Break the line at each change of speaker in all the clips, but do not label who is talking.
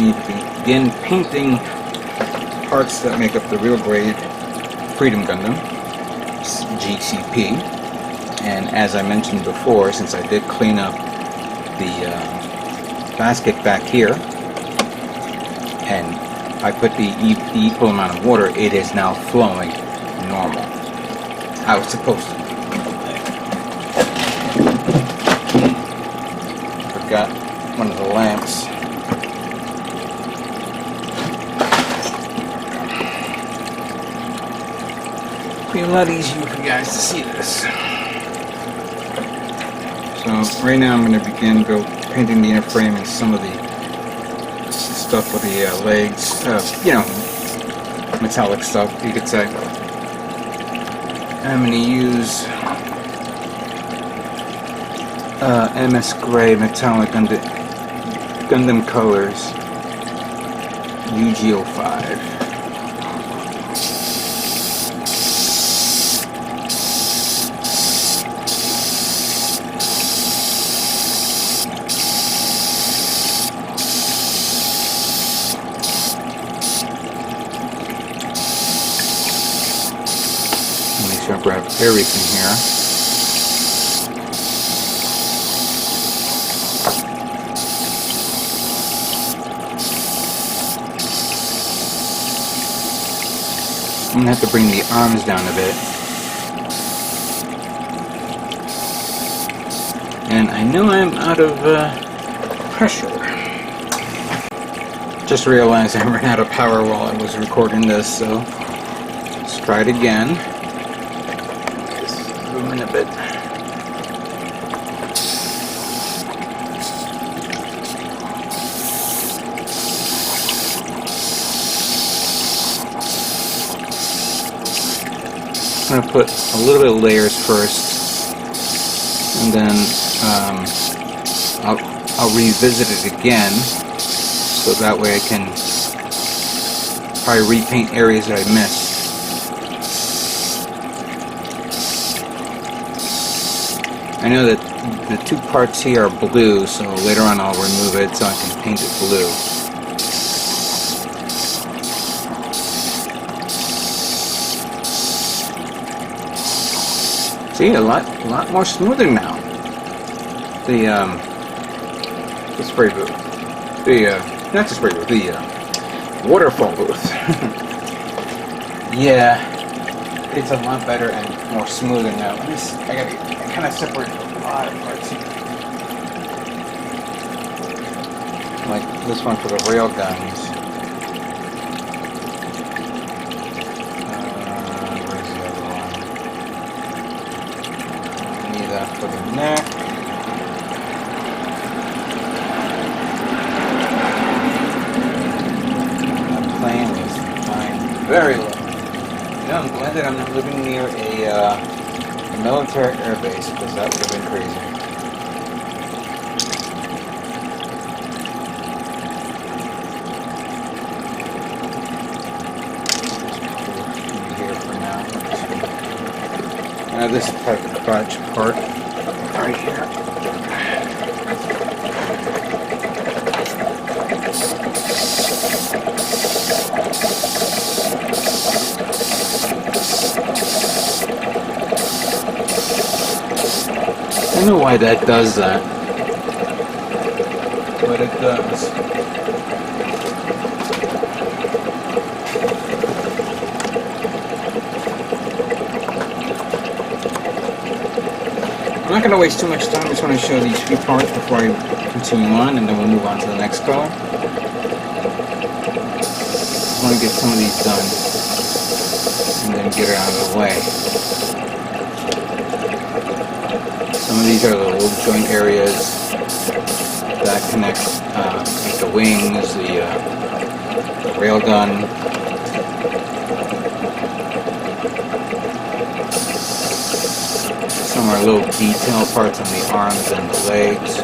me to begin painting parts that make up the real grade Freedom Gundam GCP. And as I mentioned before, since I did clean up the basket back here, and I put the equal amount of water, it is now flowing normal, how it's supposed to. Forgot one of the lamps. It'll be a lot easier for you guys to see this. So right now I'm going to begin painting the inner frame and some of the stuff with the legs, you know, metallic stuff, you could say. I'm going to use MS Gray metallic Gundam colors, UG05. Make sure I grab everything here. I'm going to have to bring the arms down a bit. And I know I'm out of pressure. Just realized I ran out of power while I was recording this, so let's try it again. Just zoom in a bit. I'm going to put a little bit of layers first, and then I'll revisit it again, so that way I can probably repaint areas that I missed. I know that the two parts here are blue, so later on I'll remove it so I can paint it blue. See, a lot more smoother now. The spray booth. Not the spray booth, the waterfall booth. Yeah, it's a lot better and more smoother now. I kind of separate a lot of parts here. Like this one for the rail guns. Where's the other one? I need that for the neck. Plane is flying very low. You know, I'm glad that I'm not living near a military air base, because that would have been crazy. Here for now. Now this is part of the crotch part right here. I don't know why that does that, but it does. I'm not going to waste too much time. I just want to show these few parts before I continue on, and then we'll move on to the next color. I want to get some of these done and then get it out of the way. Some of these are the little joint areas that connect like the wings, the railgun. Some are little detail parts on the arms and the legs.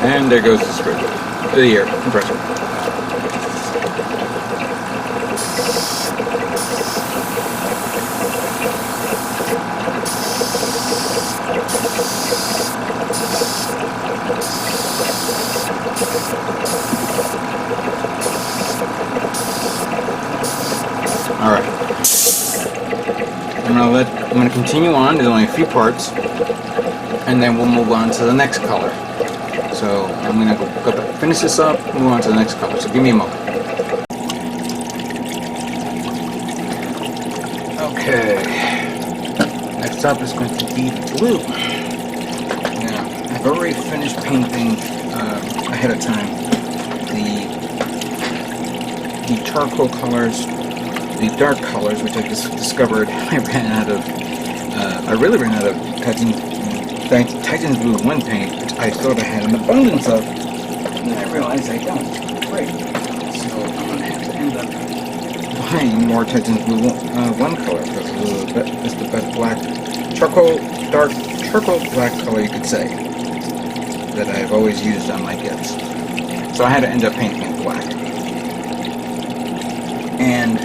And there goes the spray. the air compressor. Alright. I'm gonna continue on. There's only a few parts, and then we'll move on to the next color. So I'm gonna go finish this up, move on to the next color. So give me a moment. Okay. Next up is going to be blue. Now, I've already finished painting ahead of time the charcoal colors, the dark colors, which I just discovered I really ran out of Titan's Blue 1 paint, which I thought I had an abundance of, and then I realized I don't. Great. So I'm going to have to end up buying more Titan's Blue 1 color, because it's the best black, dark charcoal black color you could say, that I've always used on my kits. So I had to end up painting it black. And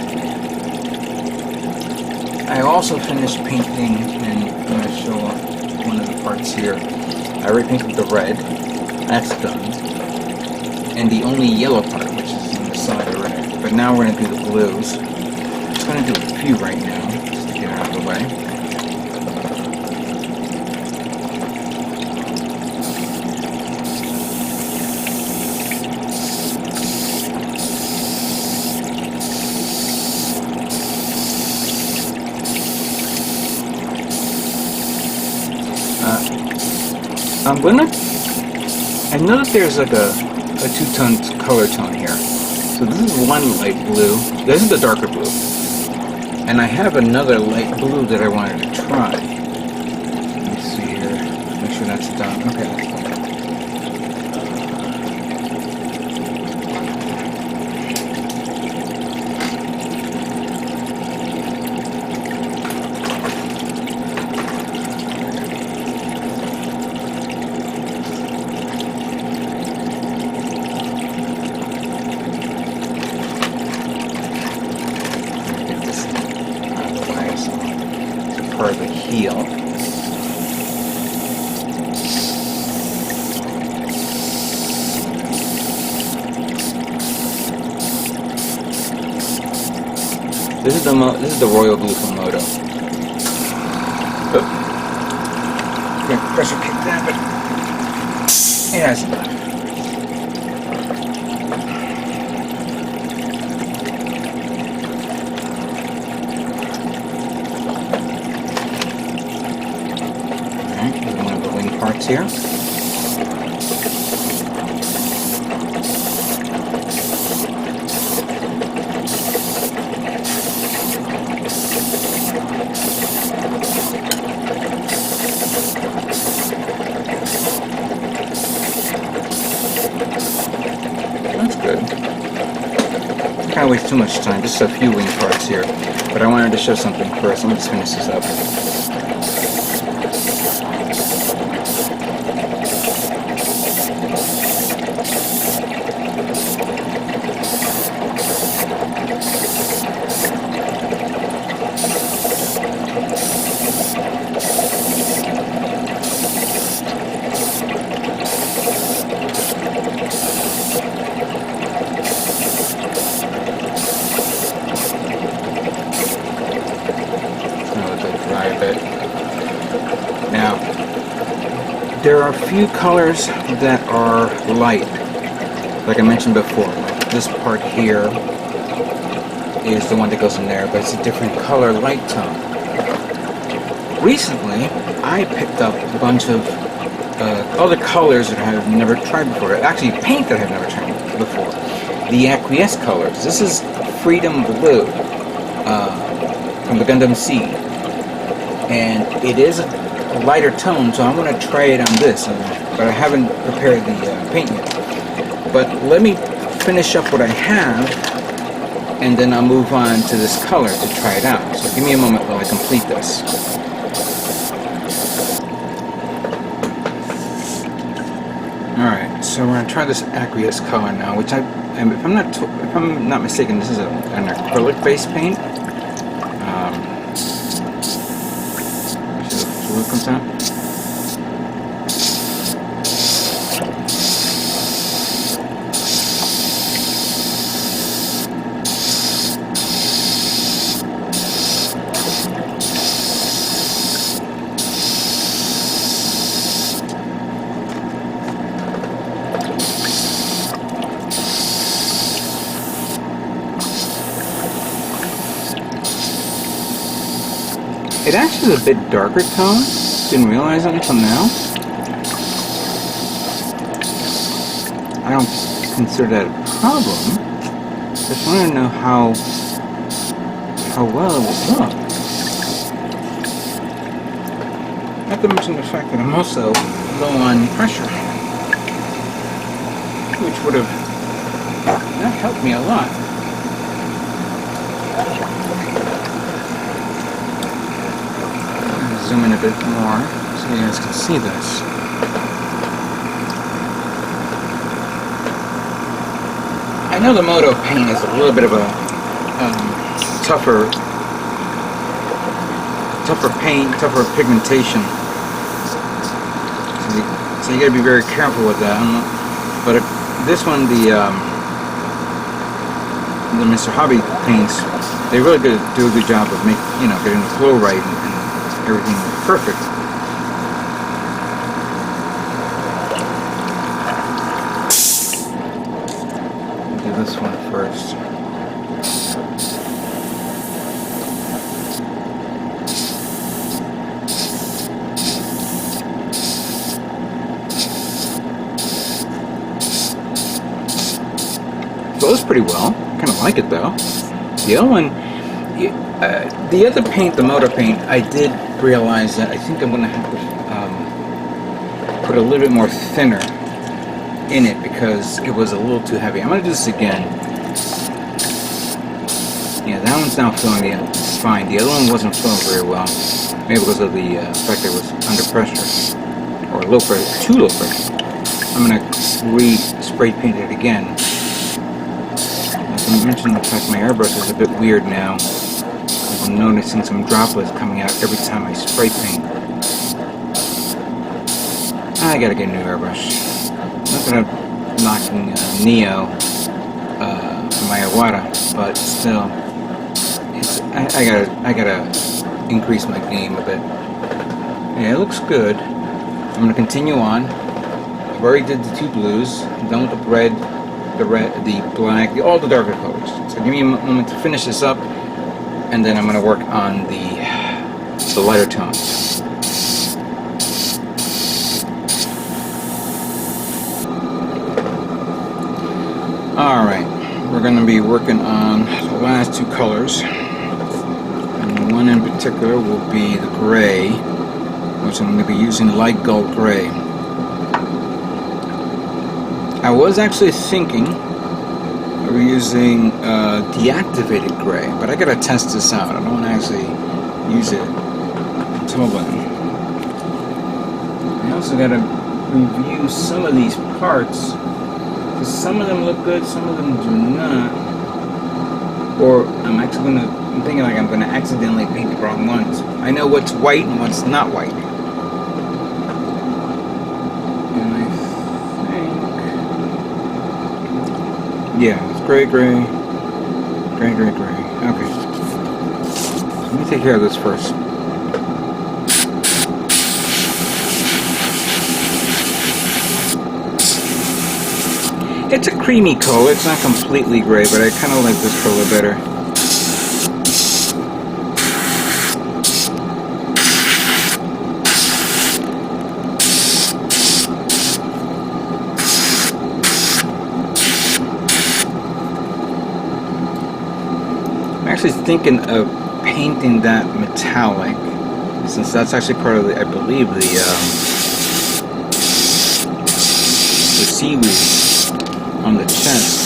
I also finished painting, and I'm going to show off one of the parts here. I already painted the red, that's done, and the only yellow part, which is on the side of red. But now we're going to do the blues. I'm just going to do a few right now, just to get out of the way. I know that there's like a two-tone color tone here. So this is one light blue. This is the darker blue. And I have another light blue that I wanted to try. Let me see here. Make sure that's done. Okay, that's done. For the heel. This is the royal blue from Moto. Oh. Pressure kick that, but it has enough. One of the wing parts here. That's good. Can't waste too much time, just a few wing parts here. But I wanted to show something first. Let me just finish this up. Now, there are a few colors that are light, like I mentioned before. Like this part here is the one that goes in there, but it's a different color, light tone. Recently, I picked up a bunch of other colors that I have never tried before. Actually, paint that I have never tried before. The Aqueous colors. This is Freedom Blue from the Gundam Seed. And it is a lighter tone, so I'm going to try it on this, but I haven't prepared the paint yet. But let me finish up what I have, and then I'll move on to this color to try it out. So give me a moment while I complete this. Alright, So we're gonna try this aqueous color now, which if I'm not mistaken, this is an acrylic-based paint. See the fluid comes out. It actually is a bit darker tone. Didn't realize it until now. I don't consider that a problem. Just want to know how well it will look. Not to mention the fact that I'm also low on pressure, which would have not helped me a lot. Zoom in a bit more so you guys can see this. I know the Moto paint is a little bit of a tougher paint, tougher pigmentation. So you gotta be very careful with that. But this one, the Mr. Hobby paints, they really do a good job of getting the flow right and everything perfect. Do this one first. Flows pretty well. Kind of like it though. The other one. The other paint, the Moto paint, I did realize that I think I'm going to have to put a little bit more thinner in it because it was a little too heavy. I'm going to do this again. Yeah, that one's now flowing fine. The other one wasn't flowing very well. Maybe because of the fact that it was under pressure. Or low pressure, too low pressure. I'm going to re-spray paint it again. As I mentioned, the fact my airbrush is a bit weird now. I'm noticing some droplets coming out every time I spray paint. I gotta get a new airbrush. Not that I'm knocking Neo from my Iwata, but still, I gotta increase my game a bit. Yeah, it looks good. I'm gonna continue on. I've already did the two blues. I'm done with the red, the black, all the darker colors. So give me a moment to finish this up. And then I'm going to work on the lighter tones. Alright, we're going to be working on the last two colors. And one in particular will be the gray, which I'm going to be using light gull gray. I was actually thinking we're using deactivated gray, but I gotta test this out. I don't want to actually use it until then. I also gotta review some of these parts, because some of them look good, some of them do not. Or I'm thinking like I'm gonna accidentally paint the wrong ones. I know what's white and what's not white. Yeah, it's gray, gray, gray, gray, gray. Okay. Let me take care of this first. It's a creamy color. It's not completely gray, but I kind of like this color better. Actually thinking of painting that metallic, since that's actually part of I believe the seaweed on the chest.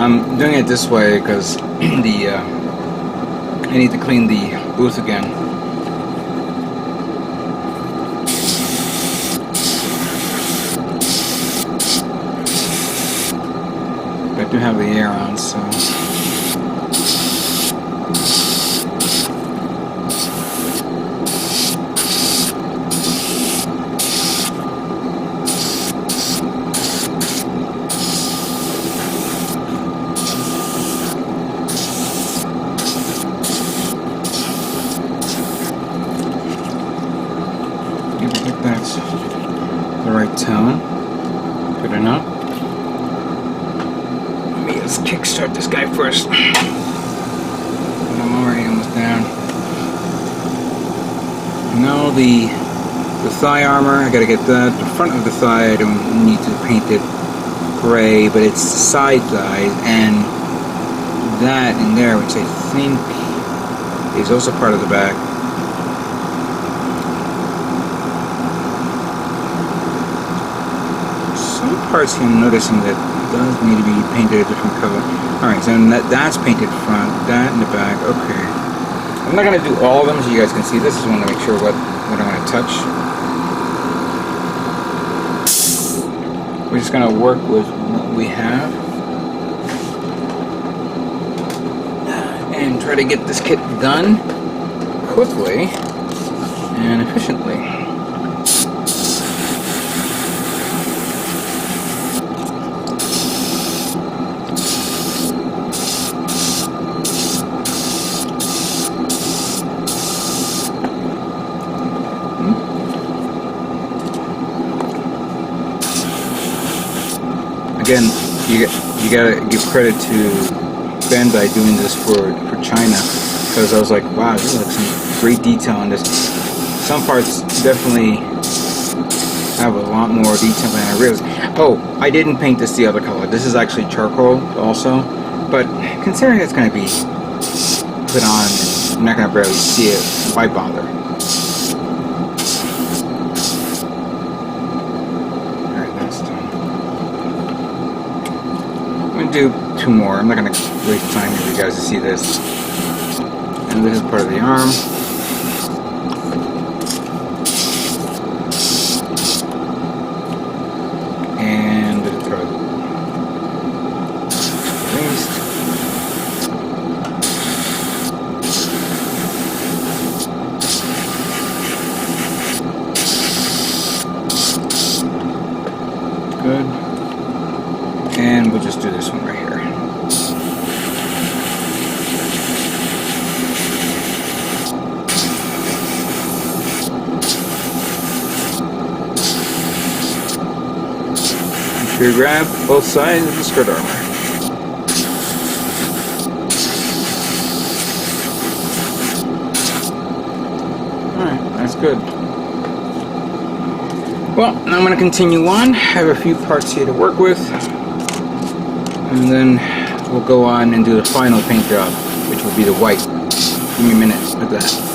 I'm doing it this way because the I need to clean the booth again. I do have the air on, so. That's the right tone. Good enough. Let me just kickstart this guy first. I'm already almost down. Now the thigh armor, I gotta get that. The front of the thigh, I don't need to paint it gray, but it's the side thigh, and that in there, which I think is also part of the back. Parts I'm noticing that does need to be painted a different color. Alright, so that's painted front, that in the back, okay. I'm not going to do all of them so you guys can see this. I just want to make sure what I'm going to touch. We're just going to work with what we have and try to get this kit done quickly and efficiently. Again, you gotta give credit to Bandai doing this for China, because I was like, wow, there's like some great detail on this. Some parts definitely have a lot more detail than I realized. Oh, I didn't paint this the other color. This is actually charcoal also, but considering it's going to be put on and I'm not going to barely see it, why bother? Do two more. I'm not going to waste time for you guys to see this. And this is part of the arm. And the throat. Waist. Good. And we'll just do this one right here. Make sure you grab both sides of the skirt armor. Alright, that's good. Well, now I'm going to continue on. I have a few parts here to work with. And then we'll go on and do the final paint job, which will be the white. Give me a minute with that.